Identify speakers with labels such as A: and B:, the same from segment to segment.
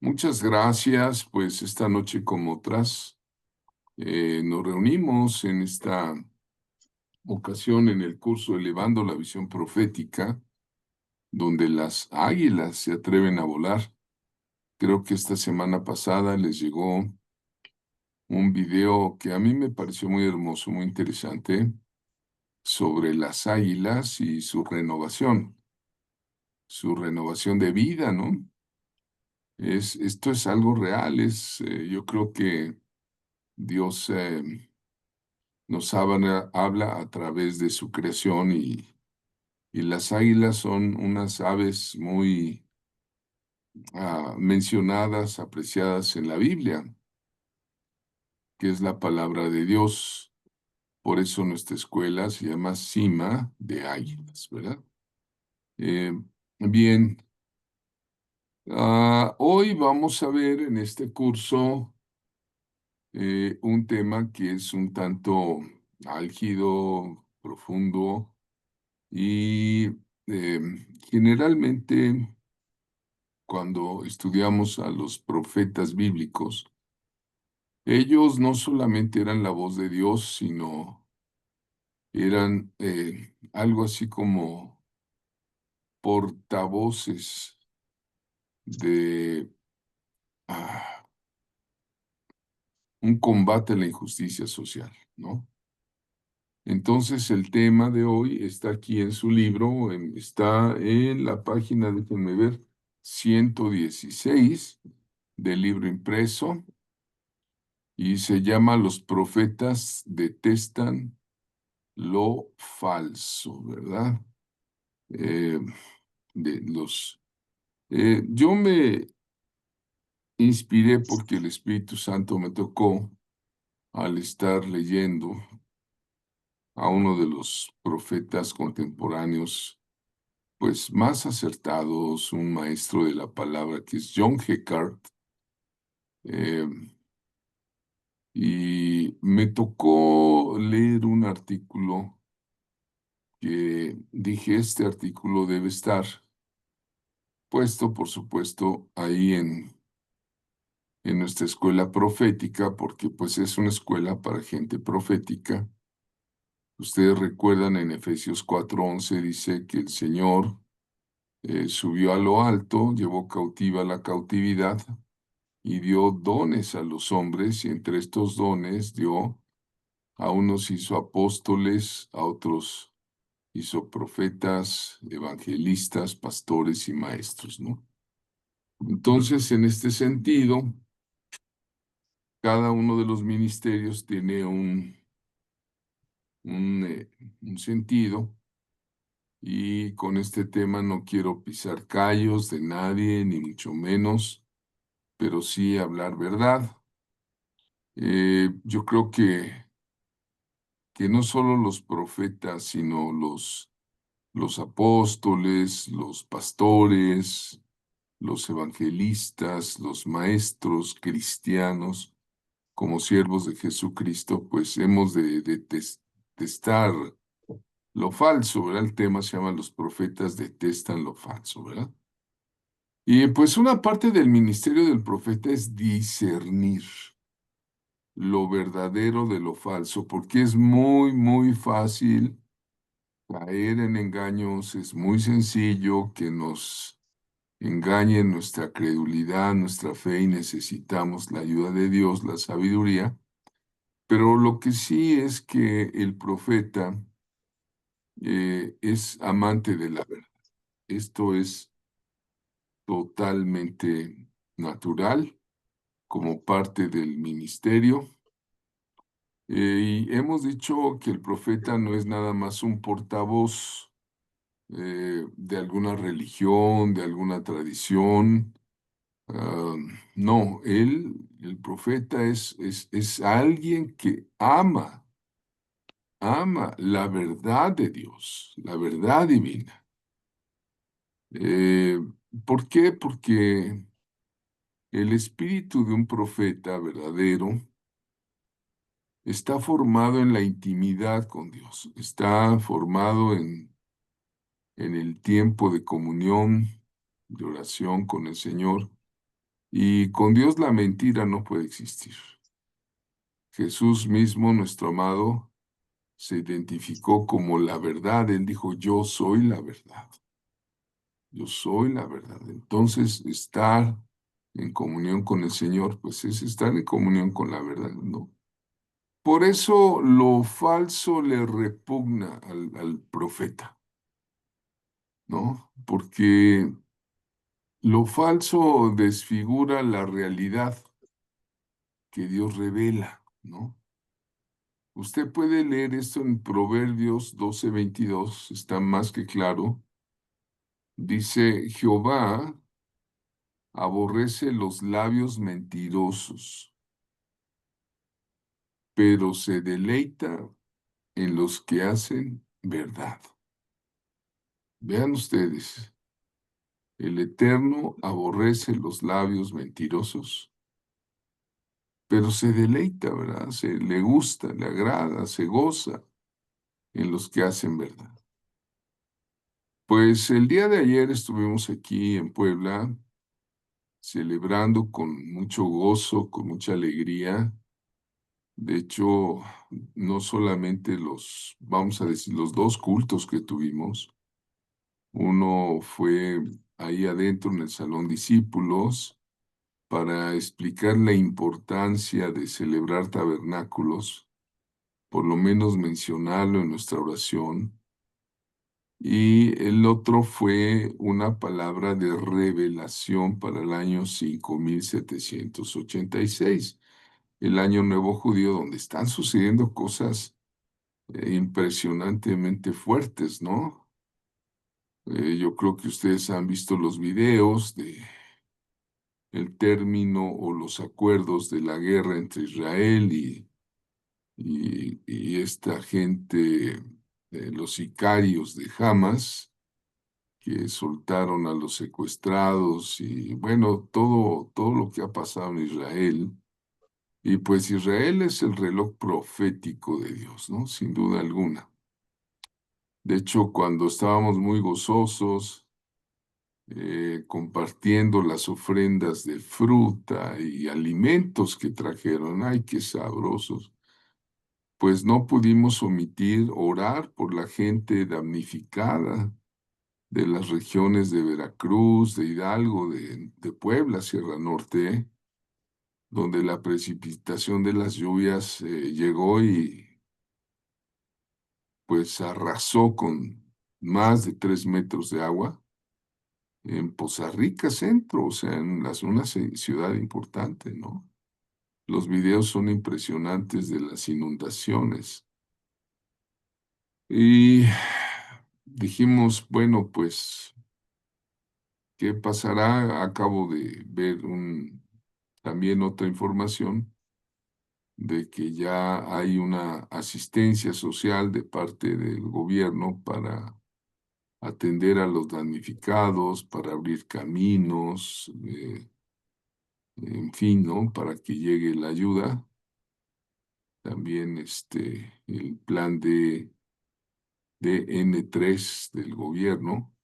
A: Muchas gracias. Pues esta noche, como otras, nos reunimos en esta ocasión en el curso Elevando la Visión Profética, donde las águilas se atreven a volar. Creo que esta semana pasada les llegó un video que a mí me pareció muy hermoso, muy interesante, sobre las águilas y su renovación de vida, ¿no? Esto es algo real, yo creo que Dios habla a través de su creación y las águilas son unas aves muy mencionadas, apreciadas en la Biblia, que es la palabra de Dios. Por eso nuestra escuela se llama Cima de Águilas, ¿verdad? Eh, bien, hoy vamos a ver en este curso un tema que es un tanto álgido, profundo y generalmente cuando estudiamos a los profetas bíblicos, ellos no solamente eran la voz de Dios, sino eran algo así como portavoces de ah, un combate a la injusticia social, ¿no? Entonces el tema de hoy está aquí en su libro, está en la página, déjenme ver, 116 del libro impreso y se llama Los profetas detestan lo falso, ¿verdad? Eh, de los, yo me inspiré porque el Espíritu Santo me tocó al estar leyendo a uno de los profetas contemporáneos, pues más acertados, un maestro de la palabra que es John Heckart, eh, y me tocó leer un artículo que dije, este artículo debe estar puesto, por supuesto, ahí en nuestra escuela profética, porque pues es una escuela para gente profética. Ustedes recuerdan en Efesios 4:11 dice que el Señor subió a lo alto, llevó cautiva la cautividad y dio dones a los hombres, y entre estos dones a unos hizo apóstoles, a otros hizo profetas, evangelistas, pastores y maestros, ¿no? Entonces, en este sentido, cada uno de los ministerios tiene un, eh, un sentido, y con este tema no quiero pisar callos de nadie, ni mucho menos, pero sí hablar verdad. Yo creo que no solo los profetas, sino los apóstoles, los pastores, los evangelistas, los maestros cristianos, como siervos de Jesucristo, pues hemos de detestar lo falso, ¿verdad? El tema se llama Los profetas detestan lo falso, ¿verdad? Y pues una parte del ministerio del profeta es discernir lo verdadero de lo falso, porque es muy, muy fácil caer en engaños, es muy sencillo que nos engañen nuestra credulidad, nuestra fe, y necesitamos la ayuda de Dios, la sabiduría. Pero lo que sí es que el profeta es amante de la verdad. Esto es totalmente natural como parte del ministerio. Y hemos dicho que el profeta no es nada más un portavoz de alguna religión, de alguna tradición. Ah, no, el profeta es alguien que ama la verdad de Dios, la verdad divina. Eh, ¿Por qué? Porque el espíritu de un profeta verdadero está formado en la intimidad con Dios, está formado en el tiempo de comunión, de oración con el Señor. Y con Dios la mentira no puede existir. Jesús mismo, nuestro amado, se identificó como la verdad. Él dijo, yo soy la verdad. Yo soy la verdad. Entonces, estar en comunión con el Señor, pues es estar en comunión con la verdad, ¿no? Por eso lo falso le repugna al profeta, ¿no? Porque lo falso desfigura la realidad que Dios revela, ¿no? Usted puede leer esto en Proverbios 12:22, está más que claro. Dice, Jehová aborrece los labios mentirosos, pero se deleita en los que hacen verdad. Vean ustedes, el Eterno aborrece los labios mentirosos, pero se deleita, ¿verdad? Se le gusta, le agrada, se goza en los que hacen verdad. Pues el día de ayer estuvimos aquí en Puebla celebrando con mucho gozo, con mucha alegría. De hecho, no solamente los, vamos a decir, los dos cultos que tuvimos. Uno fue ahí adentro en el Salón Discípulos para explicar la importancia de celebrar tabernáculos, por lo menos mencionarlo en nuestra oración. Y el otro fue una palabra de revelación para el año 5786, el año nuevo judío, donde están sucediendo cosas impresionantemente fuertes, ¿no? Yo creo que ustedes han visto los videos de el término o los acuerdos de la guerra entre Israel y esta gente, los sicarios de Hamas, que soltaron a los secuestrados y bueno, todo lo que ha pasado en Israel. Y pues Israel es el reloj profético de Dios, ¿no? Sin duda alguna. De hecho, cuando estábamos muy gozosos, compartiendo las ofrendas de fruta y alimentos que trajeron, ay, qué sabrosos, pues no pudimos omitir orar por la gente damnificada de las regiones de Veracruz, de Hidalgo, de Puebla, Sierra Norte, donde la precipitación de las lluvias llegó y pues arrasó con más de 3 metros de agua en Poza Rica Centro, o sea, una ciudad importante, ¿no? Los videos son impresionantes de las inundaciones. Y dijimos, bueno, pues, ¿qué pasará? Acabo de ver también otra información de que ya hay una asistencia social de parte del gobierno para atender a los damnificados, para abrir caminos, en fin, ¿no? Para que llegue la ayuda. También el plan de N3 del gobierno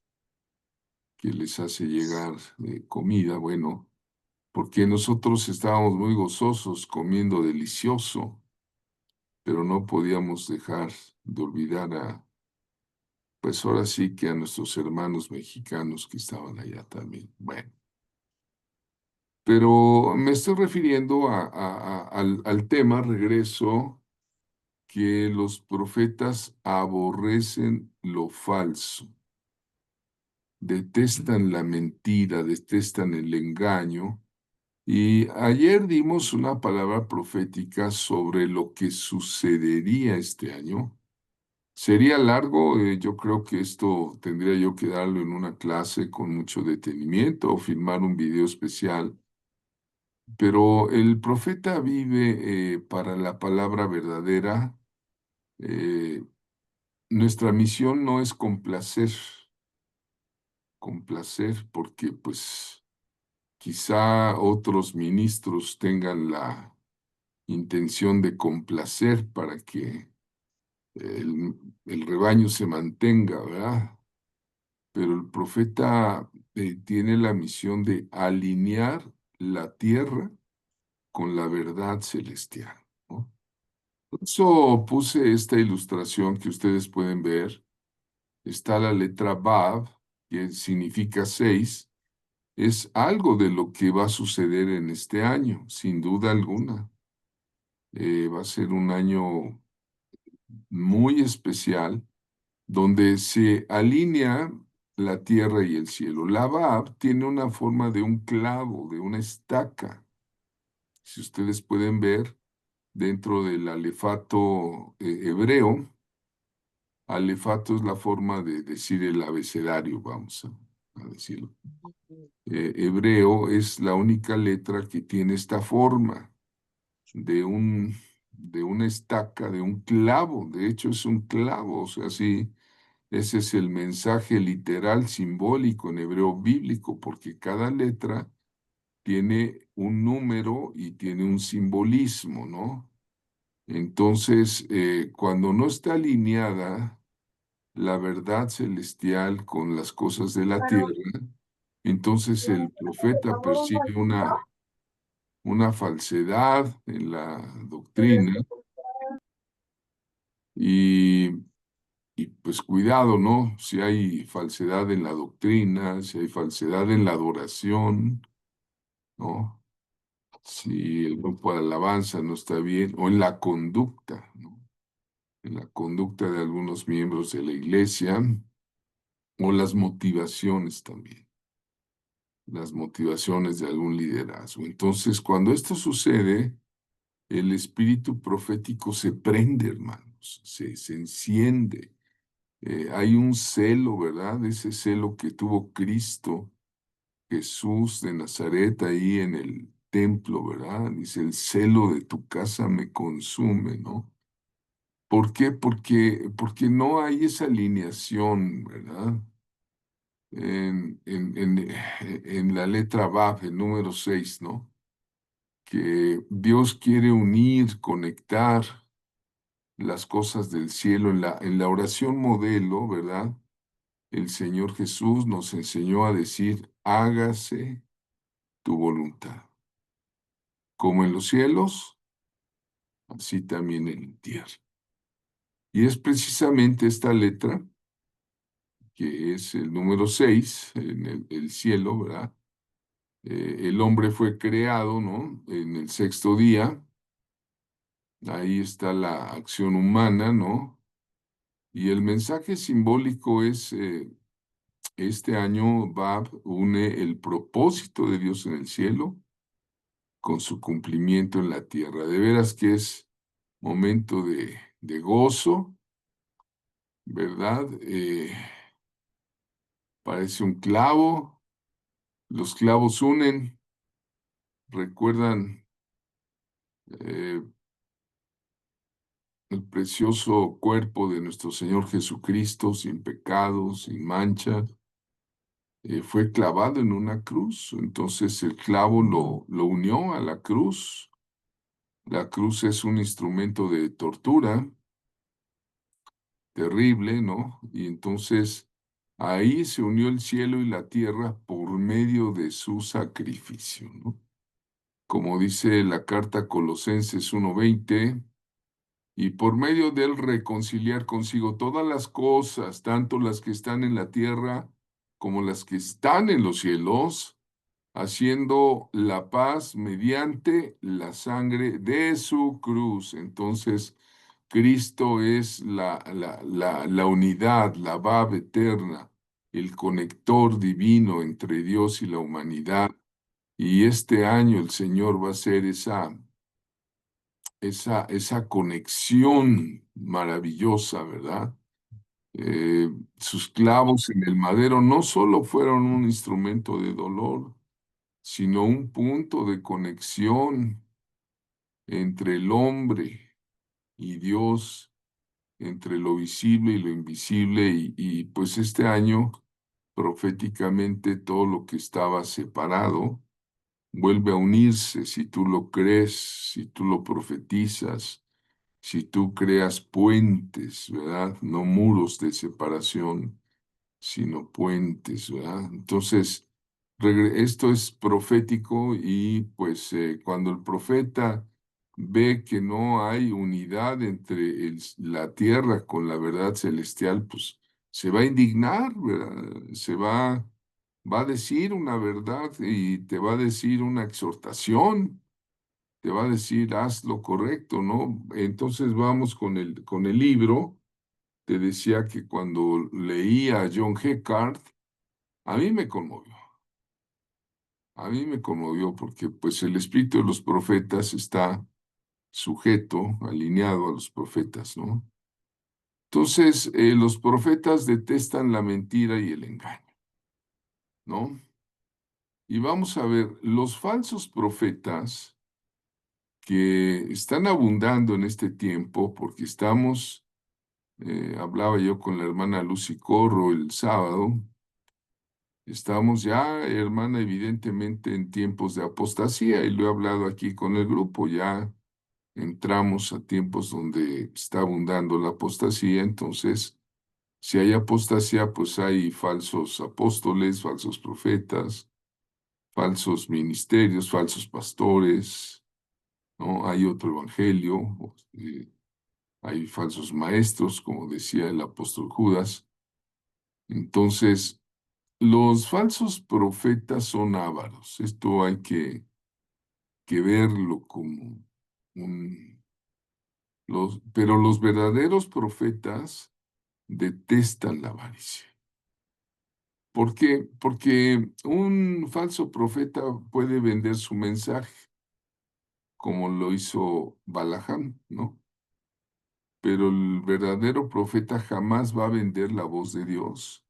A: que les hace llegar comida, bueno, porque nosotros estábamos muy gozosos comiendo delicioso, pero no podíamos dejar de olvidar pues ahora sí que a nuestros hermanos mexicanos que estaban allá también. Bueno, pero me estoy refiriendo al tema, regreso, que los profetas aborrecen lo falso, detestan la mentira, detestan el engaño. Y ayer dimos una palabra profética sobre lo que sucedería este año. Sería largo, yo creo que esto tendría yo que darlo en una clase con mucho detenimiento o filmar un video especial, pero el profeta vive para la palabra verdadera. eh, Nuestra misión no es complacer, porque pues quizá otros ministros tengan la intención de complacer para que el rebaño se mantenga, ¿verdad? Pero el profeta tiene la misión de alinear la tierra con la verdad celestial, ¿no? Por eso puse esta ilustración que ustedes pueden ver. Está la letra Vav, que significa 6. Es algo de lo que va a suceder en este año, sin duda alguna. Va a ser un año muy especial donde se alinea la tierra y el cielo. La Vav tiene una forma de un clavo, de una estaca. Si ustedes pueden ver dentro del alefato hebreo, alefato es la forma de decir el abecedario, vamos a decirlo. Hebreo es la única letra que tiene esta forma de de una estaca, de un clavo. De hecho, es un clavo, o sea, sí, ese es el mensaje literal, simbólico en hebreo bíblico, porque cada letra tiene un número y tiene un simbolismo, ¿no? Entonces, cuando no está alineada la verdad celestial con las cosas de la tierra, entonces el profeta percibe una falsedad en la doctrina y, y pues cuidado, ¿no? Si hay falsedad en la doctrina, si hay falsedad en la adoración, ¿no? Si el grupo de alabanza no está bien, o en la conducta, ¿no? En la conducta de algunos miembros de la iglesia, o las motivaciones también, las motivaciones de algún liderazgo. Entonces, cuando esto sucede, el espíritu profético se prende, hermanos, se enciende. Hay un celo, ¿verdad? Ese celo que tuvo Cristo, Jesús de Nazaret ahí en el templo, ¿verdad? Dice, el celo de tu casa me consume, ¿no? ¿Por qué? Porque no hay esa alineación, ¿verdad? En la letra Vav, el número 6, ¿no? Que Dios quiere unir, conectar las cosas del cielo. En la oración modelo, ¿verdad? El Señor Jesús nos enseñó a decir, hágase tu voluntad, como en los cielos, así también en la tierra. Y es precisamente esta letra, que es el número 6 en el cielo, ¿verdad? El hombre fue creado, ¿no? En el sexto día, ahí está la acción humana, ¿no? Y el mensaje simbólico es, este año Bab une el propósito de Dios en el cielo con su cumplimiento en la tierra. De veras que es momento de gozo, ¿verdad? Parece un clavo, los clavos unen, recuerdan eh, el precioso cuerpo de nuestro Señor Jesucristo, sin pecado, sin mancha, fue clavado en una cruz. Entonces el clavo lo unió a la cruz. La cruz es un instrumento de tortura terrible, ¿no? Y entonces ahí se unió el cielo y la tierra por medio de su sacrificio, ¿no? Como dice la carta Colosenses 1:20, y por medio de él reconciliar consigo todas las cosas, tanto las que están en la tierra como las que están en los cielos, haciendo la paz mediante la sangre de su cruz. Entonces, Cristo es la unidad, la Bab eterna, el conector divino entre Dios y la humanidad. Y este año el Señor va a hacer esa conexión maravillosa, ¿verdad? Sus clavos en el madero no solo fueron un instrumento de dolor, sino un punto de conexión entre el hombre y Dios, entre lo visible y lo invisible, y pues este año, proféticamente, todo lo que estaba separado vuelve a unirse si tú lo crees, si tú lo profetizas, si tú creas puentes, ¿verdad? No muros de separación, sino puentes, ¿verdad? Entonces, Esto es profético y pues cuando el profeta ve que no hay unidad entre la tierra con la verdad celestial, pues se va a indignar, ¿verdad? Va a decir una verdad y te va a decir una exhortación, te va a decir haz lo correcto, ¿no? Entonces vamos con el libro. Te decía que cuando leía a John Heckard, a mí me conmovió. A mí me conmovió porque pues el espíritu de los profetas está sujeto, alineado a los profetas, ¿no? Entonces, los profetas detestan la mentira y el engaño, ¿no? Y vamos a ver, los falsos profetas que están abundando en este tiempo, porque estamos, hablaba yo con la hermana Lucy Corro el sábado, estamos ya, hermana, evidentemente en tiempos de apostasía, y lo he hablado aquí con el grupo, ya entramos a tiempos donde está abundando la apostasía, entonces, si hay apostasía, pues hay falsos apóstoles, falsos profetas, falsos ministerios, falsos pastores, ¿no? Hay otro evangelio, hay falsos maestros, como decía el apóstol Judas. Entonces, los falsos profetas son ávaros. Esto hay que verlo como un... pero los verdaderos profetas detestan la avaricia. ¿Por qué? Porque un falso profeta puede vender su mensaje, como lo hizo Balaam, ¿no? Pero el verdadero profeta jamás va a vender la voz de Dios,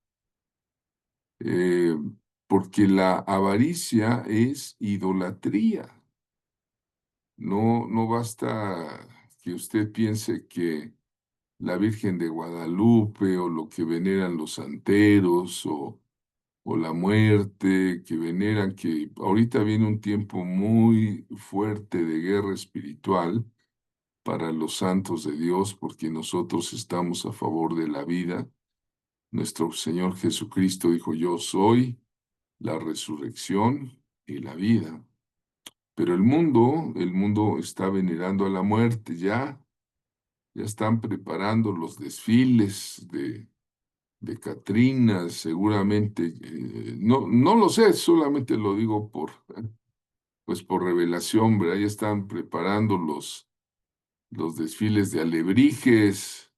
A: eh, porque la avaricia es idolatría. No, no basta que usted piense que la Virgen de Guadalupe o lo que veneran los santeros o la muerte que veneran, que ahorita viene un tiempo muy fuerte de guerra espiritual para los santos de Dios, porque nosotros estamos a favor de la vida. Nuestro Señor Jesucristo dijo, yo soy la resurrección y la vida. Pero el mundo está venerando a la muerte ya, ya están preparando los desfiles de Catrinas, seguramente, no, no lo sé, solamente lo digo pues por revelación, ¿verdad? Ya están preparando los desfiles de alebrijes,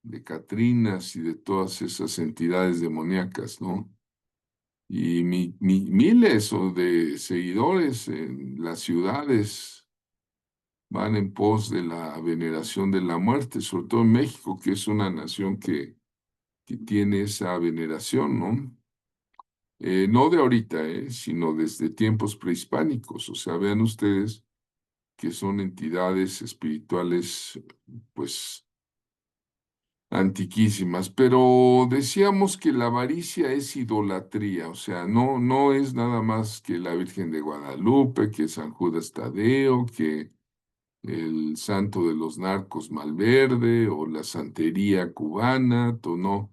A: de Catrinas y de todas esas entidades demoníacas, ¿no? Y miles o de seguidores en las ciudades van en pos de la veneración de la muerte, sobre todo en México, que es una nación que tiene esa veneración, ¿no? No de ahorita, sino desde tiempos prehispánicos. O sea, vean ustedes que son entidades espirituales, pues, antiquísimas. Pero decíamos que la avaricia es idolatría, o sea, no, no es nada más que la Virgen de Guadalupe, que San Judas Tadeo, que el santo de los narcos Malverde o la santería cubana, no.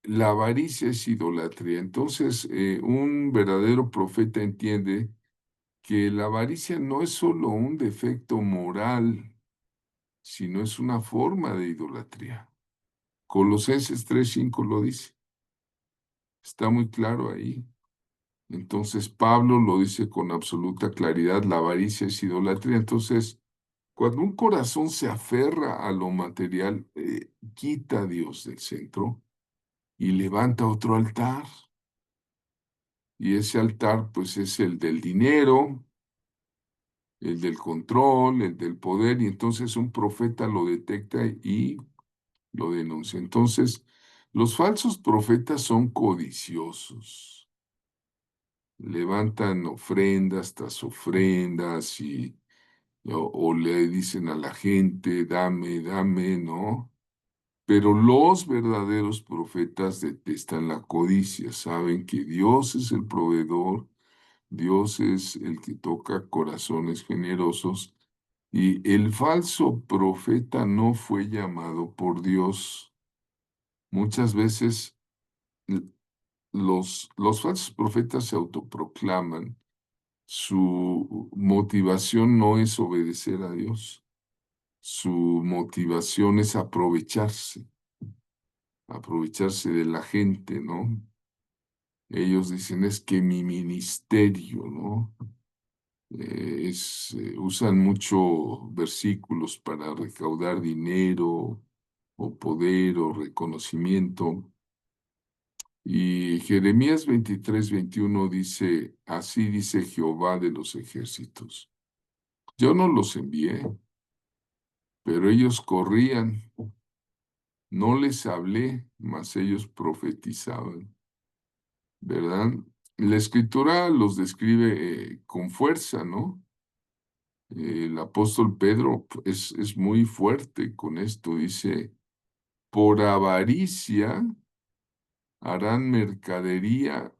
A: La avaricia es idolatría. Entonces, un verdadero profeta entiende que la avaricia no es solo un defecto moral, sino es una forma de idolatría. Colosenses 3:5 lo dice. Está muy claro ahí. Entonces, Pablo lo dice con absoluta claridad, la avaricia es idolatría. Entonces, cuando un corazón se aferra a lo material, quita a Dios del centro y levanta otro altar. Y ese altar, pues, es el del dinero, el del control, el del poder, y entonces un profeta lo detecta y lo denuncia. Entonces, los falsos profetas son codiciosos, levantan ofrendas tras ofrendas o le dicen a la gente, dame, dame, ¿no? Pero los verdaderos profetas detestan la codicia, saben que Dios es el proveedor. Dios es el que toca corazones generosos y el falso profeta no fue llamado por Dios. Muchas veces los falsos profetas se autoproclaman. Su motivación no es obedecer a Dios. Su motivación es aprovecharse de la gente, ¿no? Ellos dicen, es que mi ministerio, ¿no? Usan mucho versículos para recaudar dinero o poder o reconocimiento. Y Jeremías 23:21 dice, así dice Jehová de los ejércitos. Yo no los envié, pero ellos corrían. No les hablé, mas ellos profetizaban, ¿verdad? La escritura los describe con fuerza, ¿no? El apóstol Pedro es muy fuerte con esto. Dice, por avaricia harán mercadería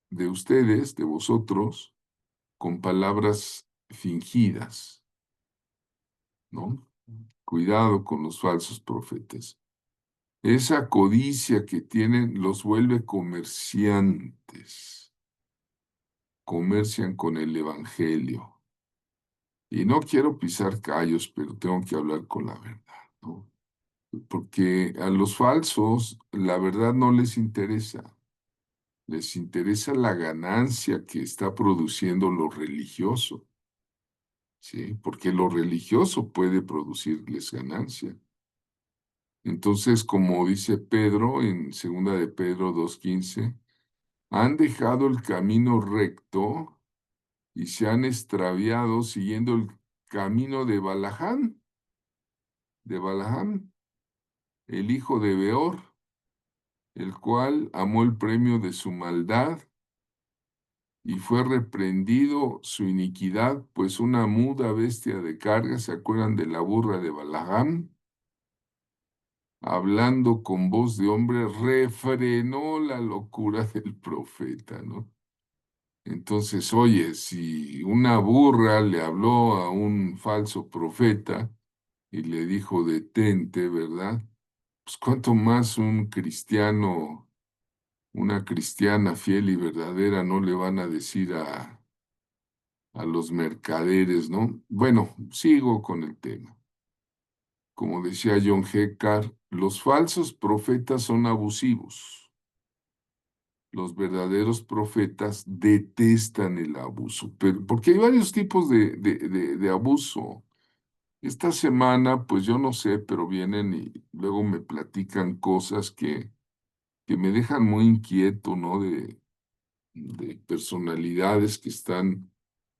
A: de ustedes, de vosotros, con palabras fingidas, ¿no? Cuidado con los falsos profetas. Esa codicia que tienen los vuelve comerciantes, comercian con el evangelio. Y no quiero pisar callos, pero tengo que hablar con la verdad, ¿no? Porque a los falsos la verdad no les interesa la ganancia que está produciendo lo religioso, ¿sí? Porque lo religioso puede producirles ganancia. Entonces, como dice Pedro en segunda de Pedro 2:15, han dejado el camino recto y se han extraviado siguiendo el camino de Balaam, el hijo de Beor, el cual amó el premio de su maldad y fue reprendido su iniquidad, pues una muda bestia de carga, ¿se acuerdan de la burra de Balaam? Hablando con voz de hombre, refrenó la locura del profeta, ¿no? Entonces, oye, si una burra le habló a un falso profeta y le dijo detente, ¿verdad? Pues cuánto más un cristiano, una cristiana fiel y verdadera no le van a decir a los mercaderes, ¿no? Bueno, sigo con el tema. Como decía John G. Carr, los falsos profetas son abusivos. Los verdaderos profetas detestan el abuso, pero porque hay varios tipos de abuso. Esta semana, pues yo no sé, pero vienen y luego me platican cosas que me dejan muy inquieto, ¿no? De personalidades que están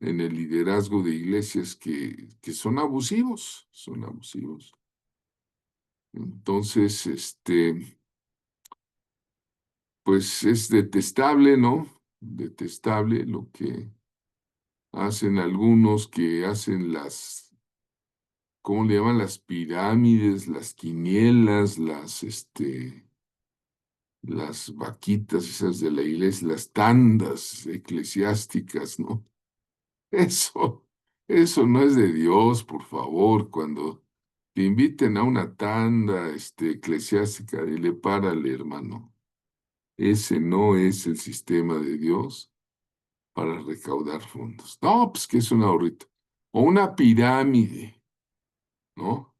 A: en el liderazgo de iglesias que son abusivos, son abusivos. Entonces, pues es detestable, ¿no? Detestable lo que hacen algunos que hacen ¿cómo le llaman? Las pirámides, las quinielas, las vaquitas esas de la iglesia, las tandas eclesiásticas, ¿no? Eso, eso no es de Dios, por favor. Cuando te inviten a una tanda, eclesiástica, dile, párale, hermano. Ese no es el sistema de Dios para recaudar fondos. No, pues que es un ahorrito. O una pirámide, ¿no?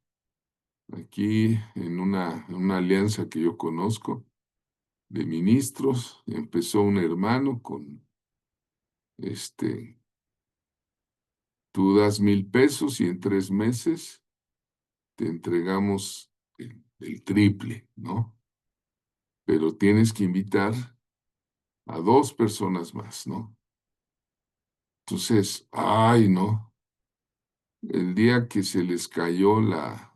A: Aquí en una alianza que yo conozco de ministros, empezó un hermano con, tú das 1,000 pesos y en 3 meses te entregamos el triple, ¿no? Pero tienes que invitar a 2 personas más, ¿no? Entonces, ay, no, el día que se les cayó la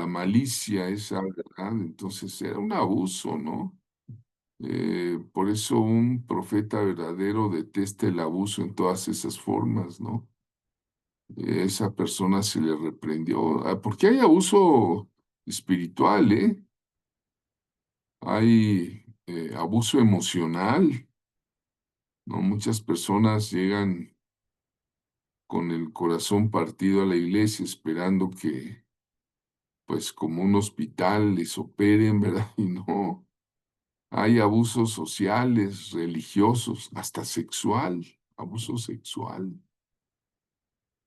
A: malicia esa, ¿verdad? Entonces era un abuso, ¿no? Por eso un profeta verdadero detesta el abuso en todas esas formas, ¿no? Esa persona se le reprendió, porque hay abuso espiritual, ¿eh? Hay abuso emocional, ¿no? Muchas personas llegan con el corazón partido a la iglesia esperando que, pues como un hospital les operen, ¿verdad? Y no. Hay abusos sociales, religiosos, hasta sexual, abuso sexual.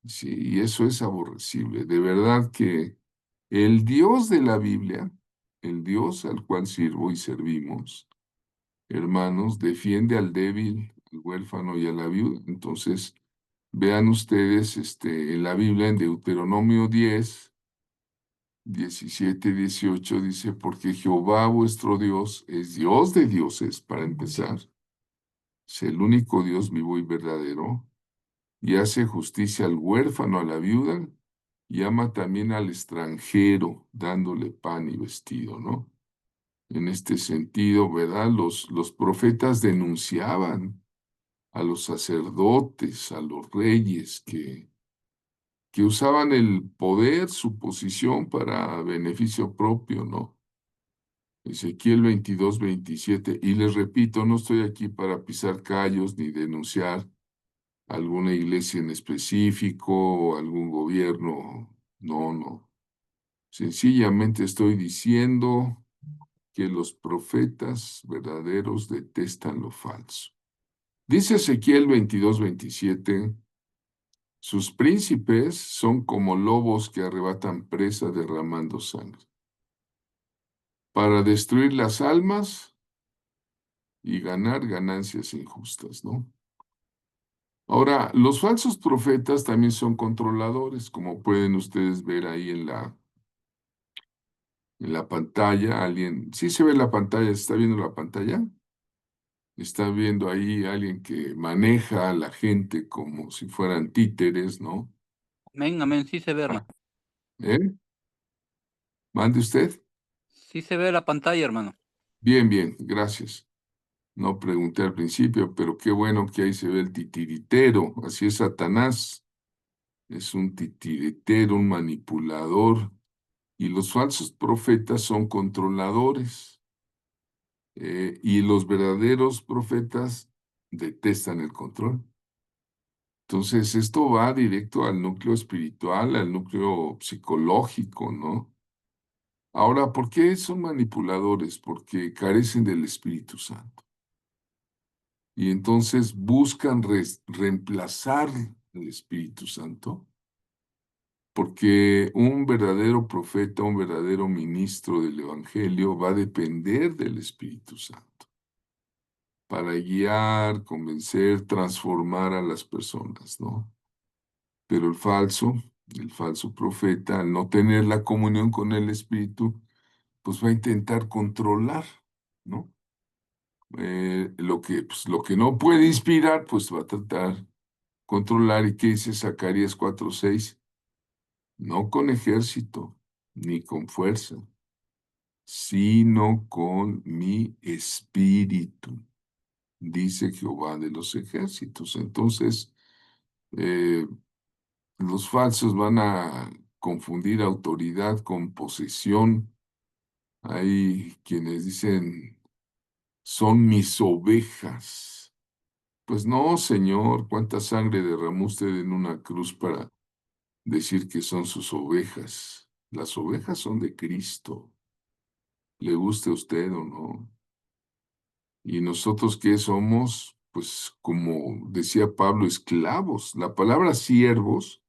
A: Sí, y eso es aborrecible. De verdad que el Dios de la Biblia, el Dios al cual sirvo y servimos, hermanos, defiende al débil, al huérfano y a la viuda. Entonces, vean ustedes en la Biblia, en Deuteronomio 10, 17, 18 dice, porque Jehová vuestro Dios es Dios de dioses, para empezar, es el único Dios vivo y verdadero, y hace justicia al huérfano, a la viuda, y ama también al extranjero, dándole pan y vestido, ¿no? En este sentido, ¿verdad? Los profetas denunciaban a los sacerdotes, a los reyes que usaban el poder, su posición para beneficio propio, ¿no? Ezequiel 22, 27. Y les repito, no estoy aquí para pisar callos ni denunciar alguna iglesia en específico o algún gobierno. No, no. Sencillamente estoy diciendo que los profetas verdaderos detestan lo falso. Dice Ezequiel 22, 27. Sus príncipes son como lobos que arrebatan presa derramando sangre, para destruir las almas y ganar ganancias injustas, ¿no? Ahora, los falsos profetas también son controladores, como pueden ustedes ver ahí en la pantalla. Alguien, ¿sí se ve la pantalla? ¿Se está viendo la pantalla? Está viendo ahí alguien que maneja a la gente como si fueran títeres, ¿no?
B: Amén, amén. Sí se ve, hermano.
A: ¿Eh? ¿Mande usted?
B: Sí se ve la pantalla, hermano.
A: Bien, bien, gracias. No pregunté al principio, pero qué bueno que ahí se ve el titiritero. Así es Satanás. Es un titiritero, un manipulador. Y los falsos profetas son controladores. Y los verdaderos profetas detestan el control. Entonces, esto va directo al núcleo espiritual, al núcleo psicológico, ¿no? Ahora, ¿por qué son manipuladores? Porque carecen del Espíritu Santo. Y entonces buscan reemplazar el Espíritu Santo, porque un verdadero profeta, un verdadero ministro del Evangelio va a depender del Espíritu Santo para guiar, convencer, transformar a las personas, ¿no? Pero el falso profeta, al no tener la comunión con el Espíritu, pues va a intentar controlar, ¿no? Lo que no puede inspirar, pues va a tratar controlar. ¿Y qué dice Zacarías 4:6? No con ejército, ni con fuerza, sino con mi espíritu, dice Jehová de los ejércitos. Entonces, eh, los falsos van a confundir autoridad con posesión. Hay quienes dicen, son mis ovejas. Pues no, Señor, cuánta sangre derramó usted en una cruz para decir que son sus ovejas. Las ovejas son de Cristo, le guste a usted o no. Y nosotros qué somos, pues como decía Pablo, esclavos. La palabra siervos,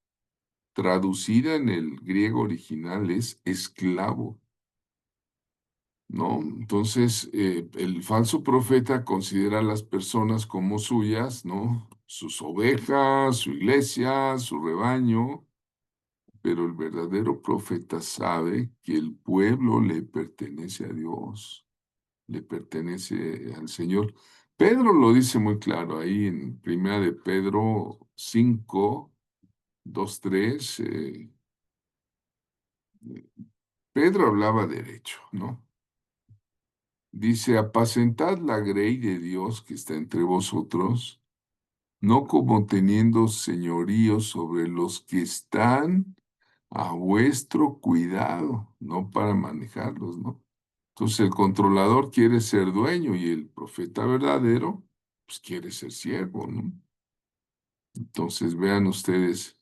A: traducida en el griego original, es esclavo, ¿no? Entonces, el falso profeta considera a las personas como suyas, ¿no? Sus ovejas, su iglesia, su rebaño, pero el verdadero profeta sabe que el pueblo le pertenece a Dios, le pertenece al Señor. Pedro lo dice muy claro ahí en Primera de Pedro 5, 2, 3. Pedro hablaba derecho, ¿no? Dice, apacentad la grey de Dios que está entre vosotros, no como teniendo señorío sobre los que están a vuestro cuidado, no para manejarlos, ¿no? Entonces el controlador quiere ser dueño y el profeta verdadero, pues quiere ser siervo, ¿no? Entonces vean ustedes,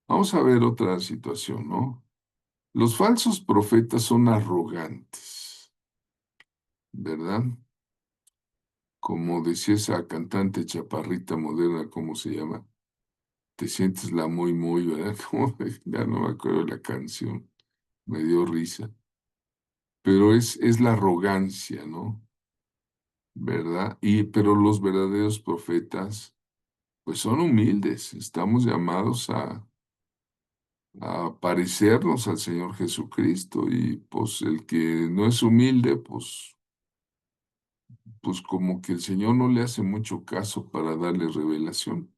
A: vamos a ver otra situación, ¿no? Los falsos profetas son arrogantes, ¿verdad? como decía esa cantante chaparrita moderna, ¿cómo se llama? Te sientes la muy, muy, ¿verdad? Ya no me acuerdo de la canción, me dio risa. Pero es la arrogancia, ¿no? ¿Verdad? Pero los verdaderos profetas, pues son humildes. Estamos llamados a parecernos al Señor Jesucristo y pues el que no es humilde, pues como que el Señor no le hace mucho caso para darle revelación.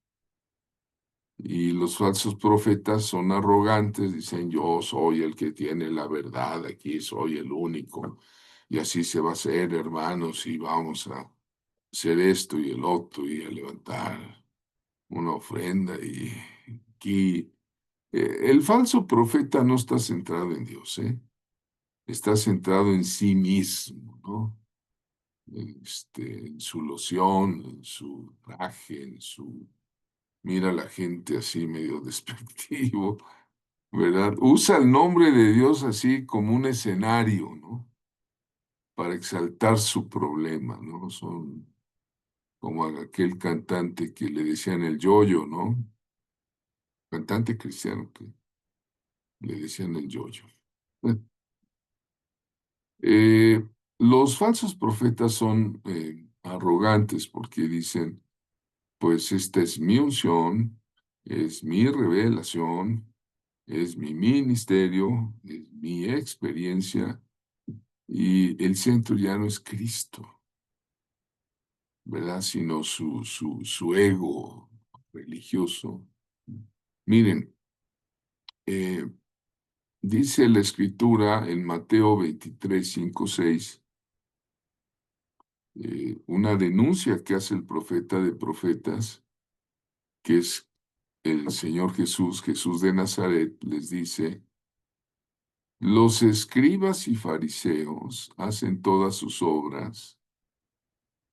A: Y los falsos profetas son arrogantes, dicen yo soy el que tiene la verdad, aquí soy el único, y así se va a hacer, hermanos, y vamos a hacer esto y el otro, y a levantar una ofrenda. Y aquí el falso profeta no está centrado en Dios, ¿eh? Está centrado en sí mismo, ¿no? En su loción, en su traje, en su... Mira a la gente así medio despectivo, ¿verdad? Usa el nombre de Dios así como un escenario, ¿no? Para exaltar su problema, ¿no? Son como aquel cantante que le decían el yoyo, ¿no? Cantante cristiano que le decían el yoyo. Eh, los falsos profetas son arrogantes porque dicen, pues esta es mi unción, es mi revelación, es mi ministerio, es mi experiencia y el centro ya no es Cristo, ¿verdad? Sino su ego religioso. Miren, eh, dice la Escritura en Mateo 23, 5, 6, una denuncia que hace el profeta de profetas, que es el Señor Jesús, Jesús de Nazaret, les dice, los escribas y fariseos hacen todas sus obras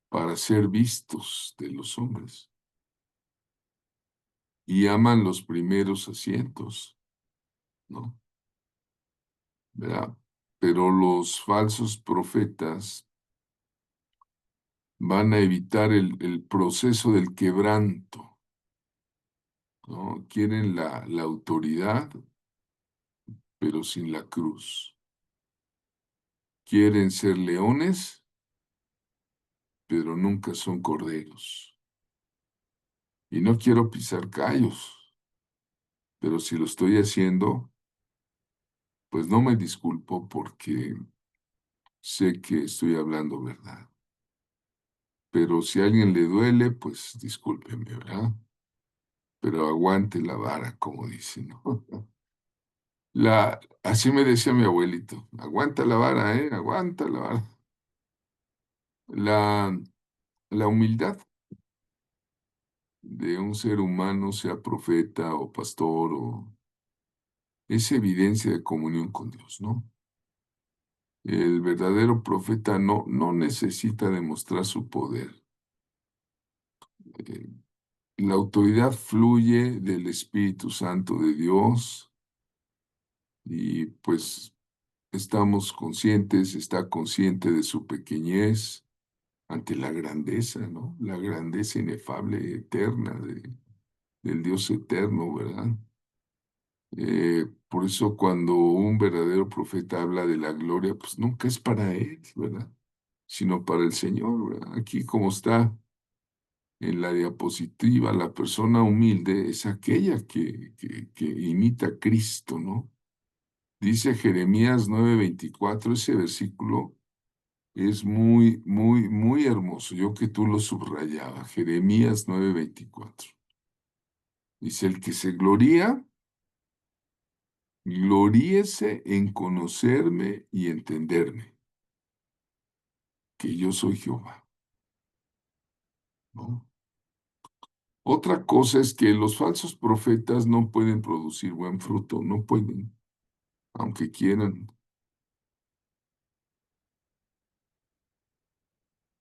A: para ser vistos de los hombres y aman los primeros asientos, ¿no? ¿Verdad? Pero los falsos profetas van a evitar el proceso del quebranto, ¿no? Quieren la autoridad, pero sin la cruz. Quieren ser leones, pero nunca son corderos. Y no quiero pisar callos, pero si lo estoy haciendo, pues no me disculpo porque sé que estoy hablando verdad. Pero si a alguien le duele, pues discúlpeme, ¿verdad? Pero aguante la vara, como dicen, ¿no? Así me decía mi abuelito, aguanta la vara, ¿eh? Aguanta la vara. La, la humildad de un ser humano, sea profeta o pastor, es evidencia de comunión con Dios, ¿no? El verdadero profeta no necesita demostrar su poder. Eh, la autoridad fluye del Espíritu Santo de Dios y pues estamos conscientes, está consciente de su pequeñez ante la grandeza, ¿no? La grandeza inefable, eterna del Dios eterno, ¿verdad? Por eso cuando un verdadero profeta habla de la gloria, pues nunca es para él, ¿verdad? Sino para el Señor, ¿verdad? Aquí como está en la diapositiva, la persona humilde es aquella que imita a Cristo, ¿no? Dice Jeremías 9:24, ese versículo es muy, muy, muy hermoso. Yo que tú lo subrayaba, Jeremías 9:24. Dice, el que se gloría, gloríese en conocerme y entenderme, que yo soy Jehová, ¿no? Otra cosa es que los falsos profetas no pueden producir buen fruto, no pueden, aunque quieran.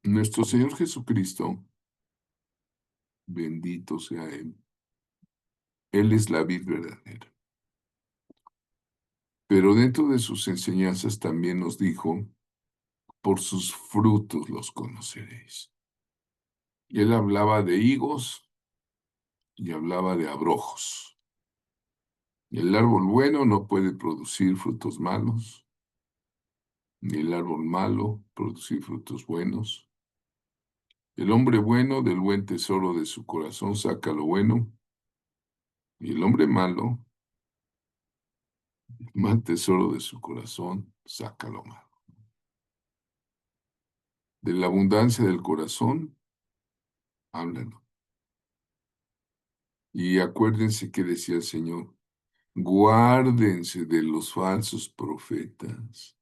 A: Nuestro Señor Jesucristo, bendito sea Él, Él es la vid verdadera. Pero dentro de sus enseñanzas también nos dijo, por sus frutos los conoceréis. Y él hablaba de higos y hablaba de abrojos. El árbol bueno no puede producir frutos malos, ni el árbol malo producir frutos buenos. El hombre bueno del buen tesoro de su corazón saca lo bueno, y el hombre malo, del mal tesoro de su corazón, saca lo malo. De la abundancia del corazón, háblanos. Y acuérdense que decía el Señor, guárdense de los falsos profetas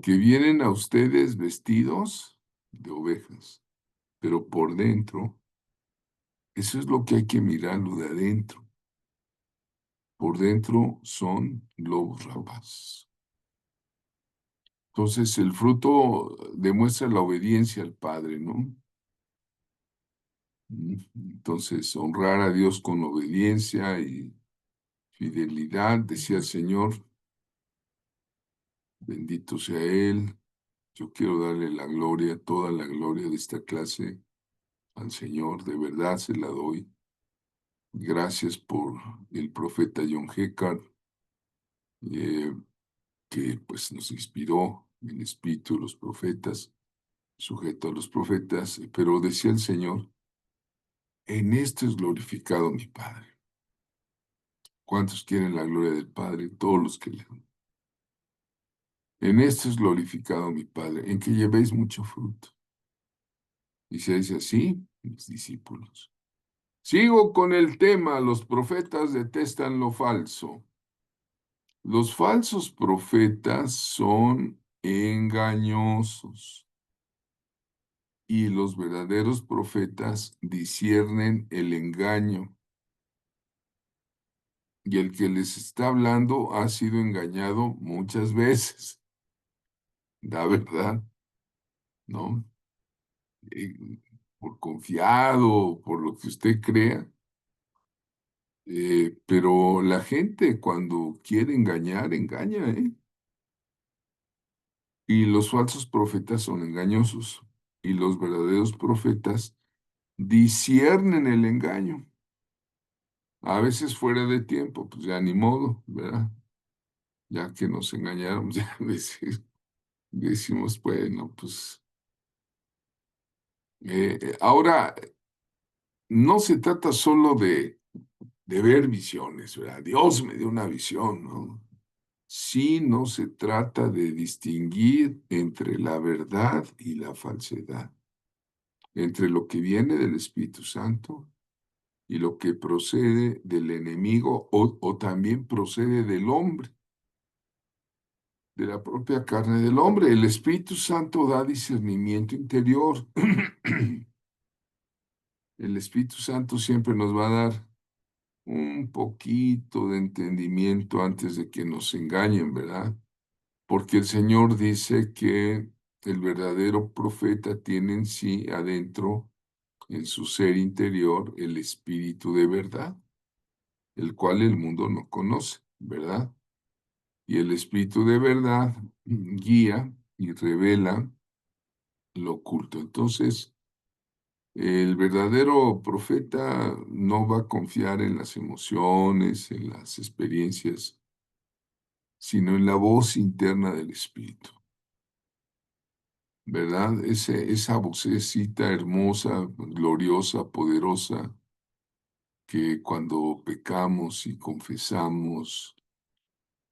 A: que vienen a ustedes vestidos de ovejas, pero por dentro, eso es lo que hay que mirarlo de adentro. Por dentro son lobos rapaces. Entonces el fruto demuestra la obediencia al Padre, ¿no? Entonces honrar a Dios con obediencia y fidelidad, decía el Señor, bendito sea Él. Yo quiero darle la gloria, toda la gloria de esta clase al Señor, de verdad se la doy. Gracias por el profeta John Heckard, eh, que pues nos inspiró el espíritu de los profetas, sujeto a los profetas, pero decía el Señor, en esto es glorificado mi Padre. ¿Cuántos quieren la gloria del Padre? Todos los que le aman. En esto es glorificado mi Padre, en que llevéis mucho fruto. Y se dice así, mis discípulos. Sigo con el tema, los profetas detestan lo falso. Los falsos profetas son engañosos y los verdaderos profetas disciernen el engaño. Y el que les está hablando ha sido engañado muchas veces. Da verdad, ¿no? Eh, por confiado, por lo que usted crea. Pero la gente cuando quiere engañar, engaña, ¿eh? Y los falsos profetas son engañosos y los verdaderos profetas disciernen el engaño. A veces fuera de tiempo, pues ya ni modo, ¿verdad? Ya que nos engañaron, ya a veces decimos, bueno, pues ahora no se trata solo de ver visiones, ¿verdad? Dios me dio una visión, ¿no? Sí, no se trata de distinguir entre la verdad y la falsedad, entre lo que viene del Espíritu Santo y lo que procede del enemigo o también procede del hombre, de la propia carne del hombre. El Espíritu Santo da discernimiento interior. El Espíritu Santo siempre nos va a dar un poquito de entendimiento antes de que nos engañen, ¿verdad? Porque el Señor dice que el verdadero profeta tiene en sí adentro, en su ser interior, el Espíritu de verdad, el cual el mundo no conoce, ¿verdad? Y el Espíritu de verdad guía y revela lo oculto. Entonces, el verdadero profeta no va a confiar en las emociones, en las experiencias, sino en la voz interna del Espíritu, ¿verdad? Esa vocecita hermosa, gloriosa, poderosa, que cuando pecamos y confesamos,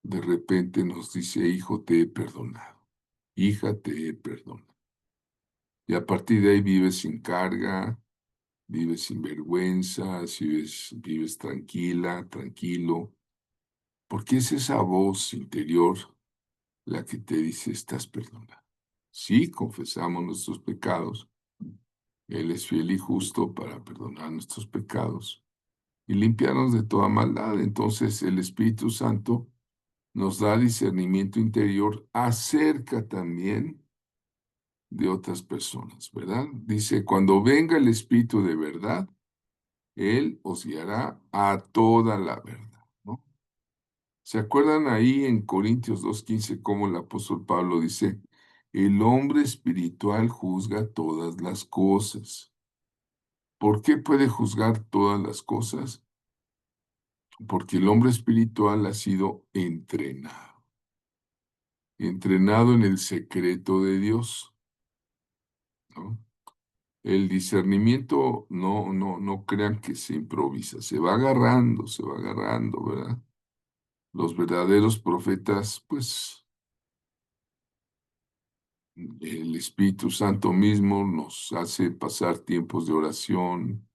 A: de repente nos dice, hijo, te he perdonado, hija, te he perdonado. Y a partir de ahí vives sin carga, vives sin vergüenza, vives tranquila, tranquilo, porque es esa voz interior la que te dice, estás perdonado. Sí, confesamos nuestros pecados. Él es fiel y justo para perdonar nuestros pecados y limpiarnos de toda maldad. Entonces el Espíritu Santo nos da discernimiento interior acerca también de otras personas, ¿verdad? Dice, cuando venga el Espíritu de verdad, Él os guiará a toda la verdad, ¿no? ¿Se acuerdan ahí en Corintios 2:15 cómo el apóstol Pablo dice, el hombre espiritual juzga todas las cosas? ¿Por qué puede juzgar todas las cosas? Porque el hombre espiritual ha sido entrenado en el secreto de Dios, ¿no? El discernimiento no crean que se improvisa, se va agarrando, ¿verdad? Los verdaderos profetas, pues el Espíritu Santo mismo nos hace pasar tiempos de oración,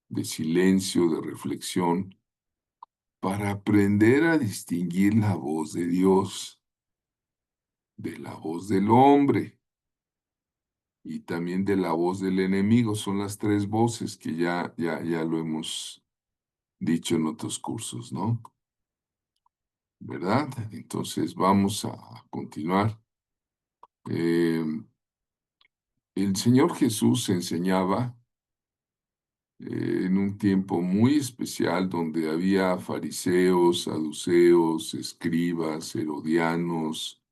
A: de silencio, de reflexión, para aprender a distinguir la voz de Dios de la voz del hombre y también de la voz del enemigo. Son las tres voces que ya lo hemos dicho en otros cursos, ¿no? ¿Verdad? Entonces vamos a continuar. Eh, el Señor Jesús enseñaba en un tiempo muy especial donde había fariseos, saduceos, escribas, herodianos,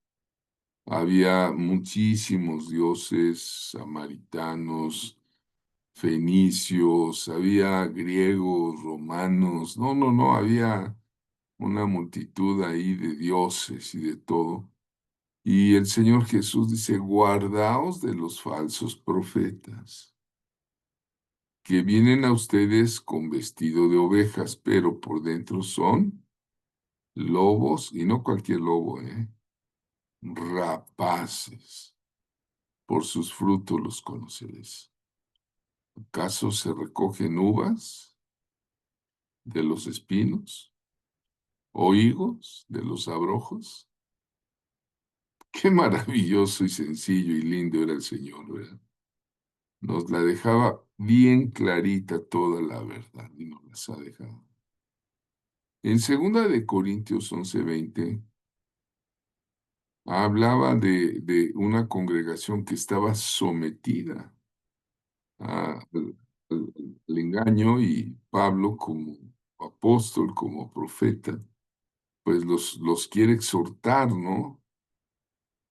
A: había muchísimos dioses samaritanos, fenicios, había griegos, romanos, no, había una multitud ahí de dioses y de todo. Y el Señor Jesús dice, guardaos de los falsos profetas, que vienen a ustedes con vestido de ovejas, pero por dentro son lobos, y no cualquier lobo, rapaces. Por sus frutos los conoceréis. ¿Acaso se recogen uvas de los espinos o higos de los abrojos? Qué maravilloso y sencillo y lindo era el Señor, ¿verdad? Nos la dejaba bien clarita toda la verdad y nos las ha dejado. En segunda de Corintios 11:20 hablaba de una congregación que estaba sometida al engaño, y Pablo como apóstol, como profeta, pues los quiere exhortar, ¿no?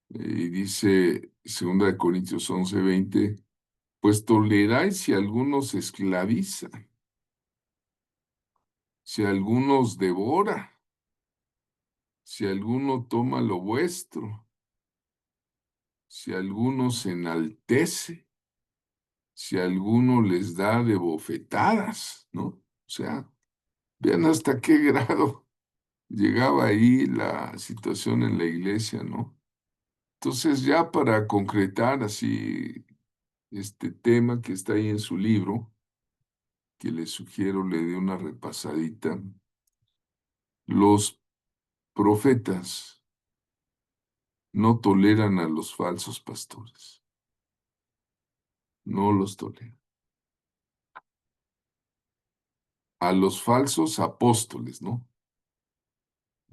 A: Y dice 2 Corintios 11:20, pues toleráis si algunos esclaviza, si algunos devora, si alguno toma lo vuestro, si alguno se enaltece, si alguno les da de bofetadas, ¿no? O sea, vean hasta qué grado llegaba ahí la situación en la iglesia, ¿no? Entonces, ya para concretar así este tema que está ahí en su libro, que le sugiero le dé una repasadita, los profetas no toleran a los falsos pastores, no los toleran. A los falsos apóstoles, ¿no?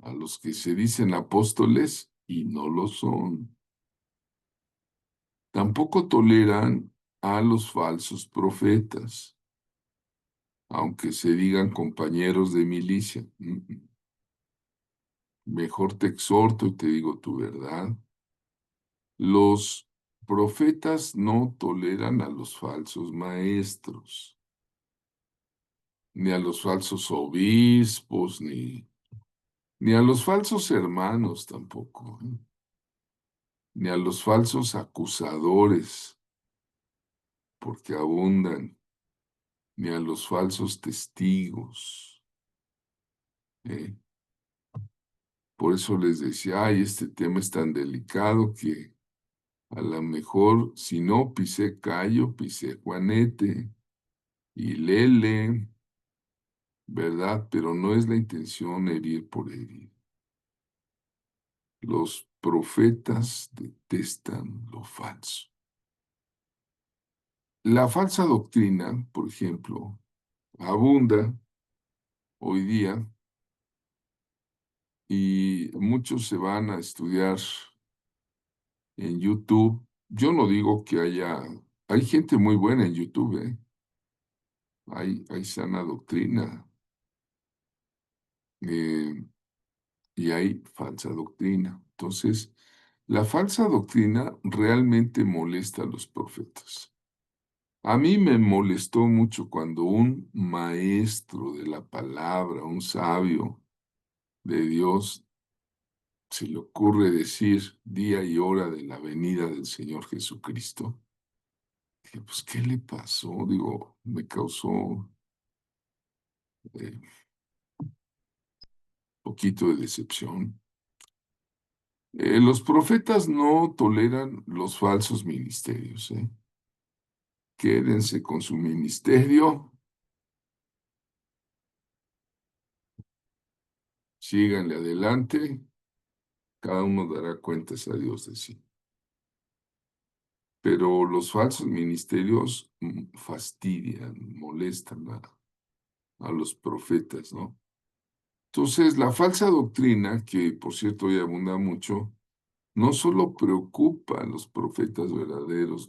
A: A los que se dicen apóstoles y no lo son. Tampoco toleran a los falsos profetas, aunque se digan compañeros de milicia. Mejor te exhorto y te digo tu verdad. Los profetas no toleran a los falsos maestros, ni a los falsos obispos, ni a los falsos hermanos tampoco, ni a los falsos acusadores, porque abundan, ni a los falsos testigos. ¿eh? Por eso les decía, ay, este tema es tan delicado que a lo mejor, si no pisé callo, pisé Juanete y Lele, ¿verdad? Pero no es la intención herir por herir. Los profetas detestan lo falso. La falsa doctrina, por ejemplo, abunda hoy día y muchos se van a estudiar en YouTube. Yo no digo que hay gente muy buena en YouTube, ¿eh? Hay sana doctrina eh, y hay falsa doctrina. Entonces, la falsa doctrina realmente molesta a los profetas. A mí me molestó mucho cuando un maestro de la palabra, un sabio de Dios, se le ocurre decir día y hora de la venida del Señor Jesucristo. Dije, pues, ¿qué le pasó? Digo, me causó un poquito de decepción. Los profetas no toleran los falsos ministerios, ¿eh? Quédense con su ministerio, síganle adelante, cada uno dará cuentas a Dios de sí. Pero los falsos ministerios fastidian, molestan a los profetas, ¿no? Entonces, la falsa doctrina, que por cierto hoy abunda mucho, no solo preocupa a los profetas verdaderos,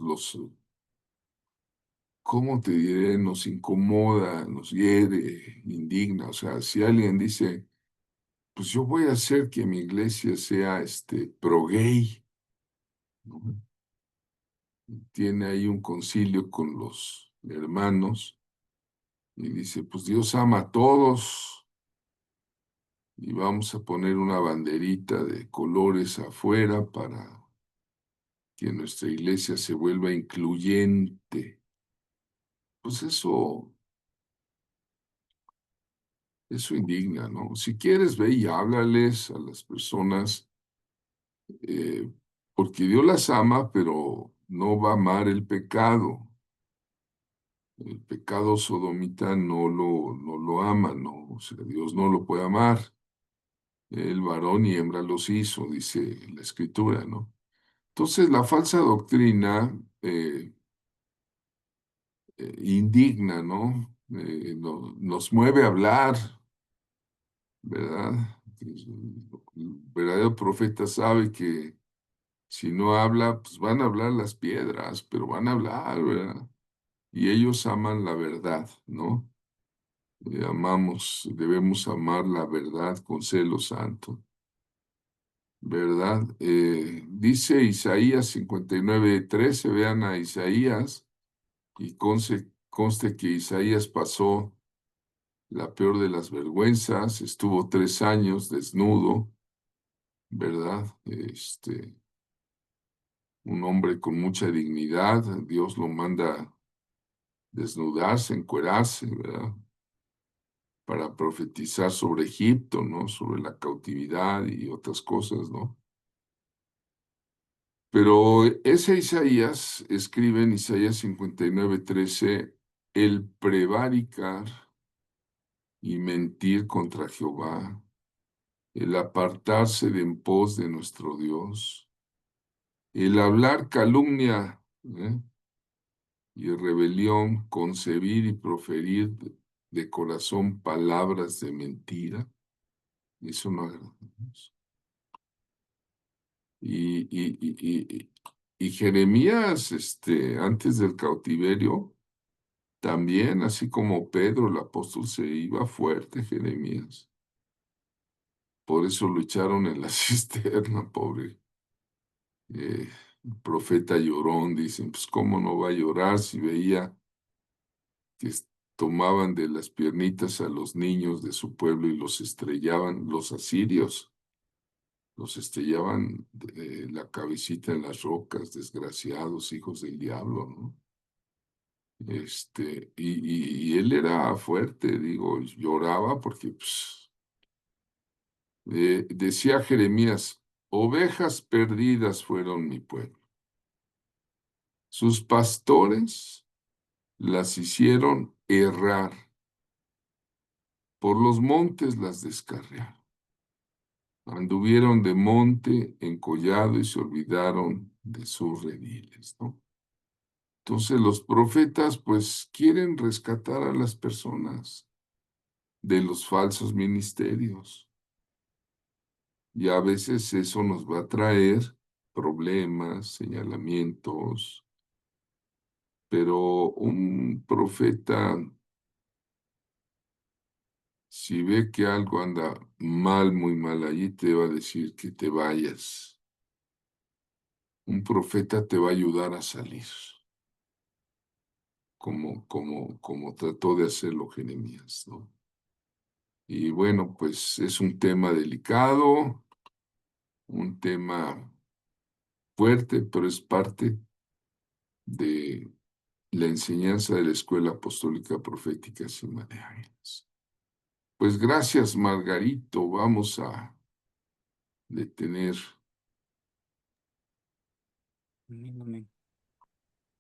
A: ¿cómo te diré? Nos incomoda, nos hiere, indigna. O sea, si alguien dice, pues yo voy a hacer que mi iglesia sea pro gay, ¿no? Tiene ahí un concilio con los hermanos y dice, pues Dios ama a todos y vamos a poner una banderita de colores afuera para que nuestra iglesia se vuelva incluyente. Pues eso indigna, ¿no? Si quieres, ve y háblales a las personas, eh, porque Dios las ama, pero no va a amar el pecado. El pecado sodomita no lo ama, ¿no? O sea, Dios no lo puede amar. El varón y hembra los hizo, dice la Escritura, ¿no? Entonces, la falsa doctrina indigna, ¿no? Nos mueve a hablar, ¿verdad? El verdadero profeta sabe que si no habla, pues van a hablar las piedras, pero van a hablar, ¿verdad? Y ellos aman la verdad, ¿no? Debemos amar la verdad con celo santo, ¿verdad? Dice Isaías 59:13, vean a Isaías, y conste que Isaías pasó la peor de las vergüenzas, estuvo 3 años desnudo, ¿verdad? Un hombre con mucha dignidad, Dios lo manda desnudarse, encuerarse, ¿verdad? Para profetizar sobre Egipto, ¿no? Sobre la cautividad y otras cosas, ¿no? Pero ese Isaías escribe en Isaías 59:13, el prevaricar y mentir contra Jehová, el apartarse de en pos de nuestro Dios, el hablar calumnia, ¿eh? Y rebelión, concebir y proferir de corazón palabras de mentira, eso no agrada a Dios. Y Jeremías, antes del cautiverio, también, así como Pedro, el apóstol, se iba fuerte, Jeremías. Por eso lo echaron en la cisterna, pobre eh, profeta llorón. Dicen, pues, ¿cómo no va a llorar si veía que tomaban de las piernitas a los niños de su pueblo y los estrellaban, los asirios, los estrellaban la cabecita en las rocas, desgraciados hijos del diablo, ¿no? Y él era fuerte, digo, lloraba porque pues, decía Jeremías, ovejas perdidas fueron mi pueblo. Sus pastores las hicieron errar, por los montes las descarriaron. Anduvieron de monte en collado y se olvidaron de sus rediles, ¿no? Entonces los profetas pues quieren rescatar a las personas de los falsos ministerios y a veces eso nos va a traer problemas, señalamientos, pero un profeta, si ve que algo anda mal, muy mal allí, te va a decir que te vayas. Un profeta te va a ayudar a salir. como trató de hacerlo Jeremías, ¿no? Y bueno, pues es un tema delicado, un tema fuerte, pero es parte de la enseñanza de la Escuela Apostólica Profética Cima de Ángeles. Pues gracias, Margarito. Vamos a detener
B: Amén, amén.